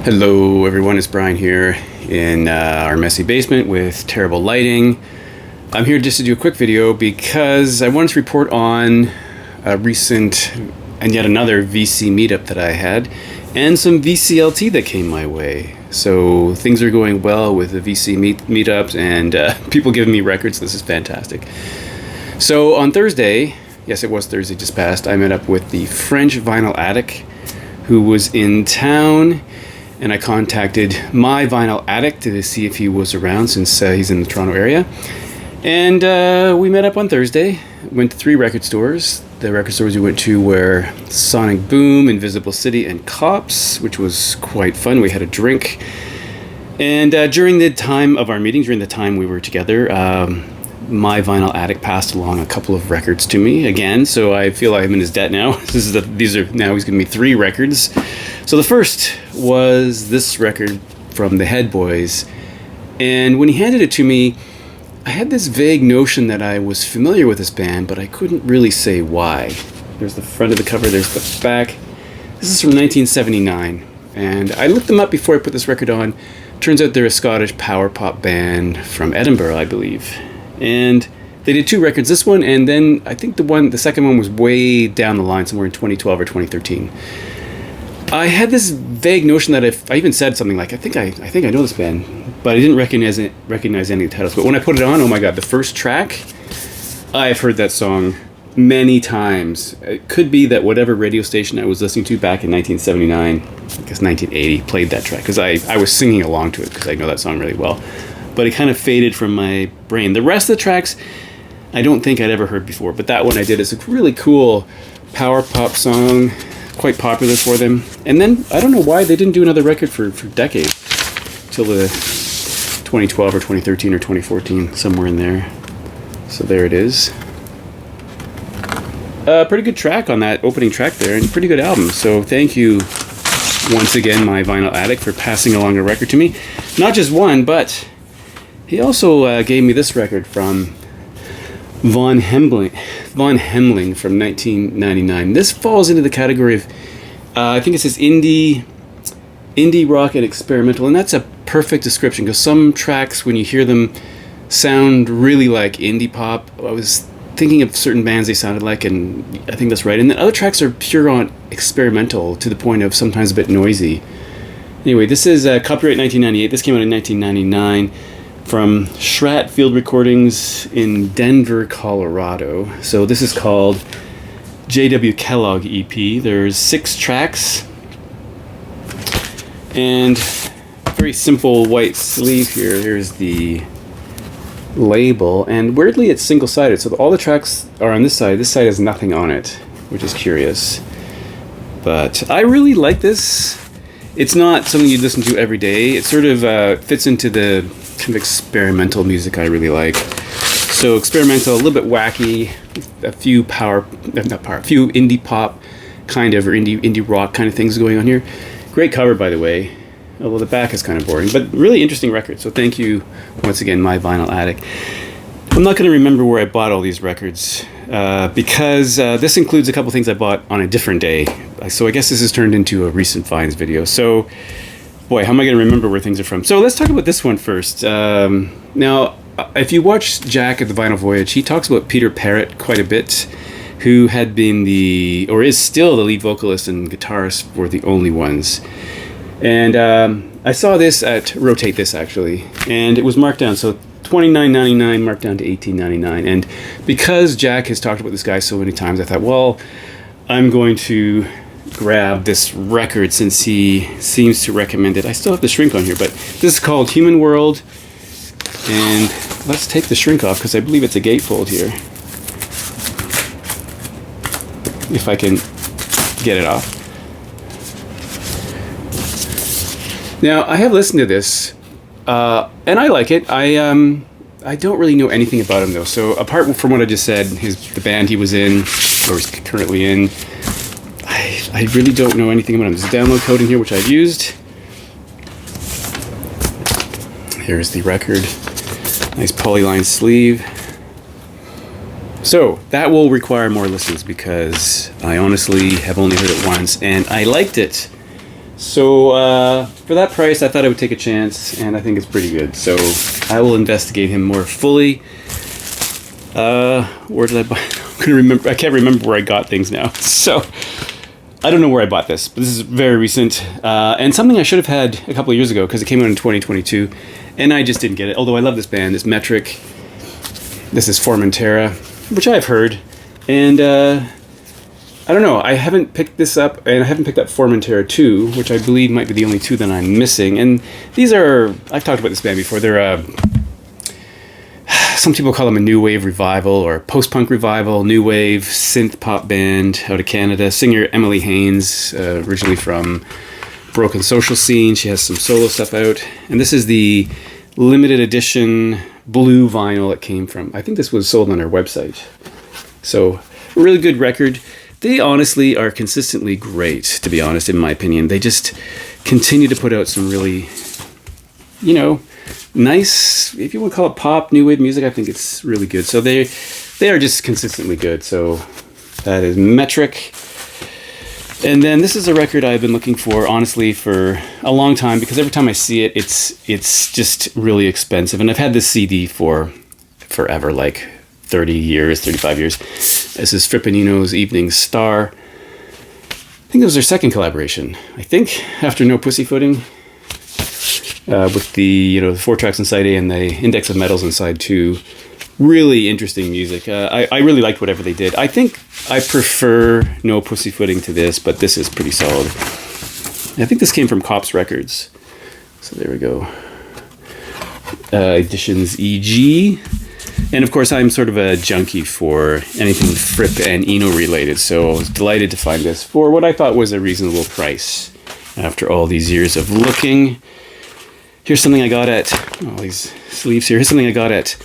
Hello everyone, it's Brian here in our messy basement with terrible lighting. I'm here just to do a quick video because I wanted to report on a recent and yet another VC meetup that I had and some VCLT that came my way. So things are going well with the VC meetups and people giving me records. This is fantastic. So on Thursday, yes it was Thursday just passed, I met up with the French vinyl addict who was in town. And I contacted my vinyl addict to see if he was around since he's in the Toronto area. And we met up on Thursday, went to 3 record stores. The record stores we went to were Sonic Boom, Invisible City, and Cops, which was quite fun. We had a drink. And during the time of our meeting, during the time we were together, my vinyl addict passed along a couple of records to me again, so I feel like I'm in his debt now. These are now he's giving me 3 records. So the first was this record from the Head Boys, and when he handed it to me, I had this vague notion that I was familiar with this band, but I couldn't really say why. There's the front of the cover, there's the back. This is from 1979, and I looked them up before I put this record on. Turns out they're a Scottish power pop band from Edinburgh, I believe. And they did 2 records, this one, and then I think the second one was way down the line, somewhere in 2012 or 2013. I had this vague notion that if I even said something like, I think I know this band, but I didn't recognize any of the titles. But when I put it on, oh my god, the first track, I've heard that song many times. It could be that whatever radio station I was listening to back in 1979, I guess 1980, played that track, because I was singing along to it because I know that song really well. But it kind of faded from my brain. The rest of the tracks, I don't think I'd ever heard before, but that one I did. It's a really cool power pop song, quite popular for them. And then, I don't know why they didn't do another record for decades, till the 2012 or 2013 or 2014, somewhere in there. So there it is. Pretty good track on that opening track there, and pretty good album. So thank you once again, my vinyl addict, for passing along a record to me. Not just one, but he also gave me this record from Von Hemling from 1999. This falls into the category of, I think it says indie rock and experimental, and that's a perfect description, because some tracks, when you hear them, sound really like indie pop. I was thinking of certain bands they sounded like, and I think that's right. And then other tracks are pure on experimental, to the point of sometimes a bit noisy. Anyway, this is copyright 1998. This came out in 1999. From Schratt Field Recordings in Denver, Colorado. So this is called J.W. Kellogg EP. There's 6 tracks. And very simple white sleeve here. Here's the label. And weirdly, it's single-sided. So all the tracks are on this side. This side has nothing on it, which is curious. But I really like this. It's not something you listen to every day. It sort of fits into the kind of experimental music I really like. So experimental, a little bit wacky, a few few indie pop kind of, or indie rock kind of things going on here. Great cover, by the way, although the back is kind of boring, but really interesting record. So thank you once again, my vinyl addict. I'm not going to remember where I bought all these records because this includes a couple things I bought on a different day. So I guess this has turned into a recent finds video. So boy, how am I going to remember where things are from? So let's talk about this one first. Now, if you watch Jack at the Vinyl Voyage, he talks about Peter Parrott quite a bit, who had been or is still the lead vocalist and guitarist for The Only Ones. And I saw this at Rotate This, actually, and it was marked down. So $29.99 marked down to $18.99. And because Jack has talked about this guy so many times, I thought, well, I'm going to grab this record since he seems to recommend it. I still have the shrink on here, but this is called Human World, and let's take the shrink off because I believe it's a gatefold here, if I can get it off. Now, I have listened to this and I like it. I don't really know anything about him though, so apart from what I just said, the band he was in, or is currently in, I really don't know anything about him. There's a download code in here, which I've used. Here's the record. Nice polyline sleeve. So, that will require more listens because I honestly have only heard it once, and I liked it. So for that price, I thought I would take a chance, and I think it's pretty good. So I will investigate him more fully. Where did I buy? I can't remember where I got things now. So I don't know where I bought this, but this is very recent, and something I should have had a couple of years ago because it came out in 2022, and I just didn't get it. Although I love this band, this Metric. This is Formentera, which I've heard, and I don't know. I haven't picked this up, and I haven't picked up Formentera 2, which I believe might be the only two that I'm missing. And these are, I've talked about this band before. They're some people call them a new wave revival or post-punk revival, new wave synth pop band out of Canada. Singer Emily Haynes, originally from Broken Social Scene. She has some solo stuff out. And this is the limited edition blue vinyl it came from. I think this was sold on their website. So, a really good record. They honestly are consistently great, to be honest, in my opinion. They just continue to put out some really, nice, if you want to call it pop, new wave music. I think it's really good. So they are just consistently good. So that is Metric. And then this is a record I've been looking for, honestly, for a long time, because every time I see it, it's just really expensive. And I've had this CD for forever, like 30 years, 35 years. This is Frippinino's Evening Star. I think it was their second collaboration. I think after No Pussyfooting, with the 4 tracks on side A and the Index of Metals on side 2. Really interesting music. I really liked whatever they did. I think I prefer No Pussyfooting to this, but this is pretty solid. I think this came from Cops Records. So there we go. Editions EG. And of course, I'm sort of a junkie for anything Fripp and Eno related, so I was delighted to find this for what I thought was a reasonable price after all these years of looking. Here's something I got at, all these sleeves here. Here's something I got at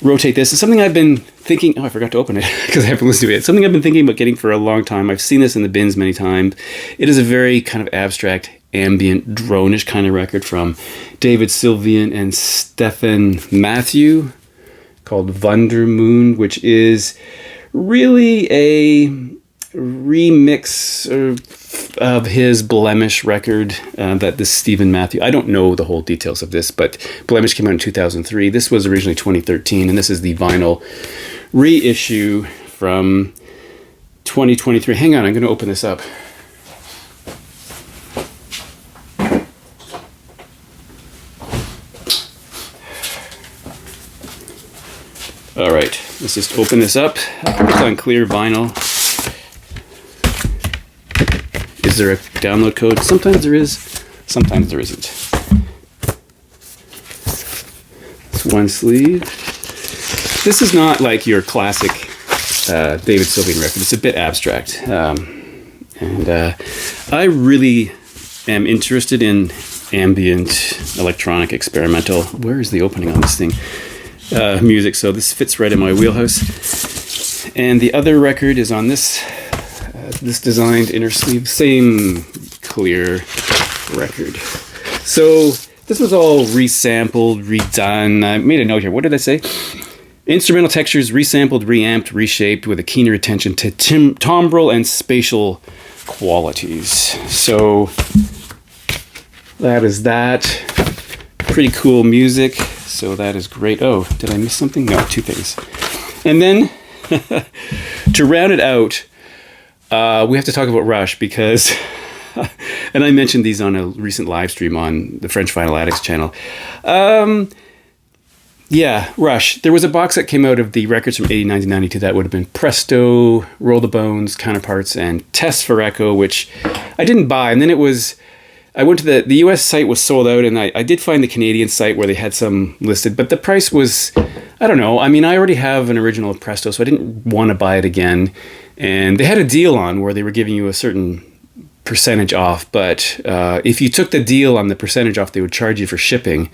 Rotate This. It's something I've been thinking, I forgot to open it because I haven't listened to it. It's something I've been thinking about getting for a long time. I've seen this in the bins many times. It is a very kind of abstract, ambient, drone-ish kind of record from David Sylvian and Stefan Matthew, called Wundermoon, which is really a remix of his Blemish record that this Stephen Matthew, I don't know the whole details of this, but Blemish came out in 2003. This was originally 2013, and this is the vinyl reissue from 2023. Hang on, I'm going to open this up. All right, let's just open this up. I think it's on clear vinyl. Is there a download code? Sometimes there is, sometimes there isn't. It's one sleeve. This is not like your classic David Sylvian record. It's a bit abstract. I really am interested in ambient, electronic, experimental. Where is the opening on this thing? Music, so this fits right in my wheelhouse. And the other record is on this designed inner sleeve, same clear record. So this was all resampled, redone. I made a note here. What did I say? Instrumental textures resampled, reamped, reshaped with a keener attention to timbral and spatial qualities. So that is that. Pretty cool music. So that is great. Oh, did I miss something? No, 2 things. And then, to round it out, we have to talk about Rush because, and I mentioned these on a recent live stream on the French Vinyl Addicts channel. Yeah, Rush. There was a box that came out of the records from 89 to 92 that would have been Presto, Roll the Bones, Counterparts, and Test for Echo, which I didn't buy. And then I went to the US site was sold out, and I did find the Canadian site where they had some listed, but the price was, I don't know. I mean, I already have an original Presto, so I didn't want to buy it again. And they had a deal on where they were giving you a certain percentage off, but if you took the deal on the percentage off, they would charge you for shipping.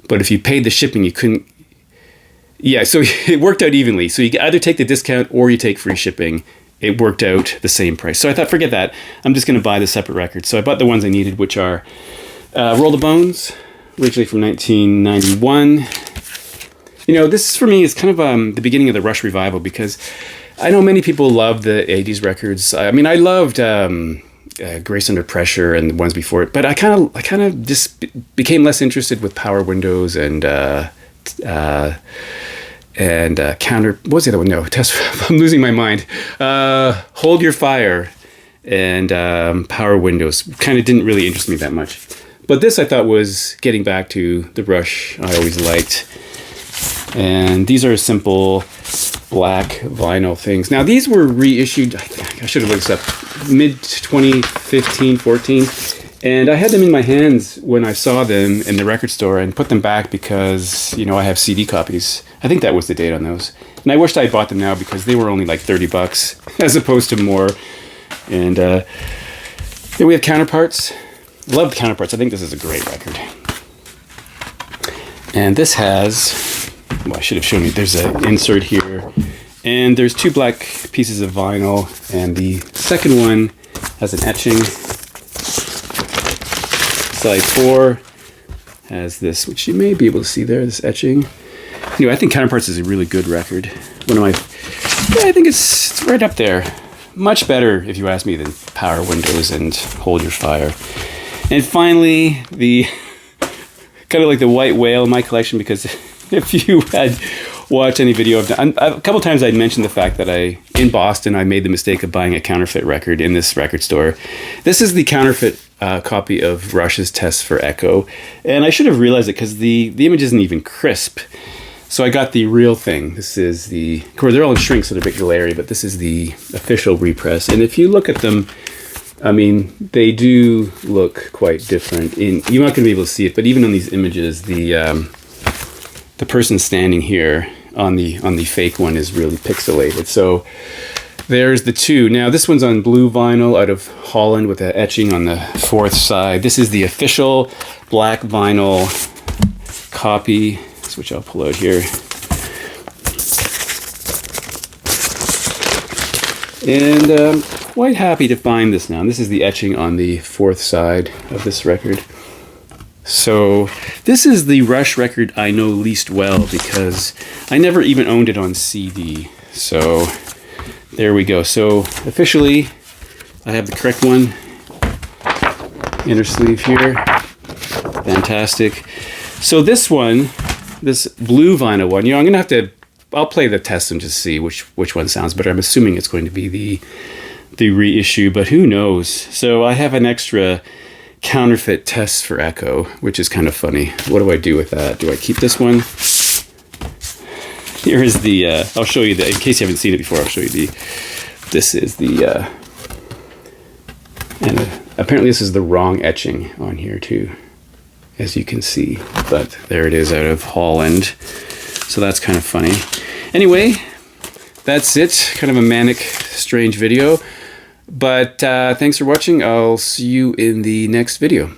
But if you paid the shipping, you couldn't. Yeah, so it worked out evenly. So you either take the discount or you take free shipping. It worked out the same price. So I thought, forget that. I'm just going to buy the separate records. So I bought the ones I needed, which are Roll the Bones, originally from 1991. This for me is kind of the beginning of the Rush revival, because I know many people love the 80s records. I mean, I loved Grace Under Pressure and the ones before it. But I kind of just became less interested with Power Windows and counter. What was the other one? No, test. I'm losing my mind. Hold Your Fire and Power Windows kind of didn't really interest me that much. But this I thought was getting back to the Rush I always liked. And these are simple black vinyl things. Now these were reissued, I should have looked this up, mid 2015, 14. And I had them in my hands when I saw them in the record store and put them back because, you know, I have CD copies. I think that was the date on those. And I wished I bought them now because they were only like 30 bucks as opposed to more. And then we have Counterparts. Love Counterparts. I think this is a great record. And this has, well, I should have shown you, there's an insert here. And there's 2 black pieces of vinyl. And the second one has an etching. Side 4 has this, which you may be able to see there, this etching. Anyway, I think Counterparts is a really good record. One of my, I think it's right up there. Much better, if you ask me, than Power Windows and Hold Your Fire. And finally, the kind of like the white whale in my collection, because if you had watched any video I've done, a couple times I'd mentioned the fact that in Boston, I made the mistake of buying a counterfeit record in this record store. This is the counterfeit copy of Rush's Test for Echo. And I should have realized it because the image isn't even crisp. So I got the real thing. This is the, of course, they're all in shrink, so they're a bit glary, but this is the official repress. And if you look at them, I mean, they do look quite different. You're not going to be able to see it, but even on these images, the person standing here on the fake one is really pixelated. So there's the 2. Now this one's on blue vinyl out of Holland with an etching on the 4th side. This is the official black vinyl copy, which I'll pull out here. And I'm quite happy to find this now. And this is the etching on the 4th side of this record. So this is the Rush record I know least well because I never even owned it on CD. So there we go. So officially, I have the correct one. Inner sleeve here. Fantastic. So this one, this blue vinyl one, you know, I'm gonna have to, I'll play the test and just see which one sounds better. I'm assuming it's going to be the reissue, but who knows? So I have an extra counterfeit Test for Echo, which is kind of funny. What do I do with that? Do I keep this one? Here is the, I'll show you the, in case you haven't seen it before, I'll show you this is the, and apparently this is the wrong etching on here too, as you can see, but there it is out of Holland. So that's kind of funny. Anyway, that's it. Kind of a manic, strange video. But thanks for watching. I'll see you in the next video.